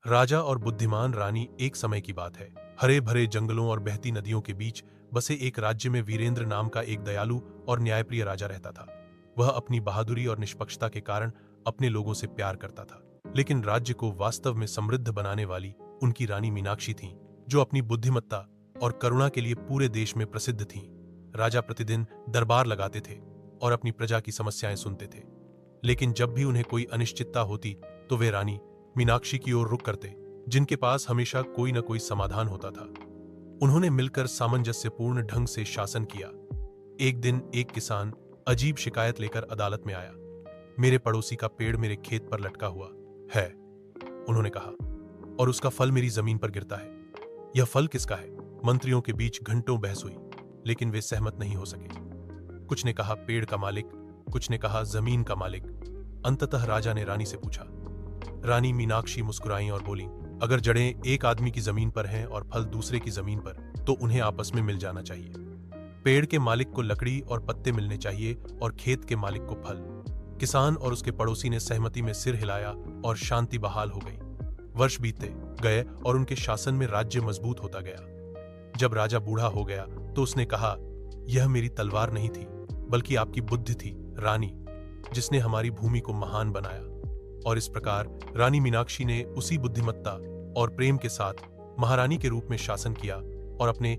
राजा और बुद्धिमान रानी। एक समय की बात है। हरे भरे जंगलों और बहती नदियों के बीच बसे एक राज्य में वीरेंद्र नाम का एक दयालु और न्यायप्रिय राजा रहता था। वह अपनी बहादुरी और निष्पक्षता के कारण अपने लोगों से प्यार करता था। लेकिन राज्य को वास्तव में समृद्ध बनाने वाली उनकी रानी मीनाक्षी थीं, जो अपनी बुद्धिमत्ता और करुणा के लिए पूरे देश में प्रसिद्ध थीं। राजा प्रतिदिन दरबार लगाते थे और अपनी प्रजा की समस्याएं सुनते थे। लेकिन जब भी उन्हें कोई अनिश्चितता होती तो वे रानी मीनाक्षी की ओर रुख करते, जिनके पास हमेशा कोई न कोई समाधान होता था। उन्होंने मिलकर सामंजस्यपूर्ण ढंग से शासन किया। एक दिन एक किसान अजीब शिकायत लेकर अदालत में आया। मेरे पड़ोसी का पेड़ मेरे खेत पर लटका हुआ है, उन्होंने कहा, और उसका फल मेरी जमीन पर गिरता है। यह फल किसका है? मंत्रियों के बीच घंटों बहस हुई, लेकिन वे सहमत नहीं हो सके। कुछ ने कहा पेड़ का मालिक, कुछ ने कहा जमीन का मालिक। अंततः राजा ने रानी से पूछा। रानी मीनाक्षी मुस्कुराई और बोली, अगर जड़ें एक आदमी की जमीन पर हैं और फल दूसरे की जमीन पर, तो उन्हें आपस में मिल जाना चाहिए। पेड़ के मालिक को लकड़ी और पत्ते मिलने चाहिए और खेत के मालिक को फल। किसान और उसके पड़ोसी ने सहमति में सिर हिलाया और शांति बहाल हो गई। वर्ष बीतते गए और उनके शासन में राज्य मजबूत होता गया। जब राजा बूढ़ा हो गया तो उसने कहा, यह मेरी तलवार नहीं थी, बल्कि आपकी बुद्धि थी रानी, जिसने हमारी भूमि को महान बनाया। और इस प्रकार रानी मीनाक्षी ने उसी बुद्धिमत्ता और प्रेम के साथ महारानी के रूप में शासन किया और अपने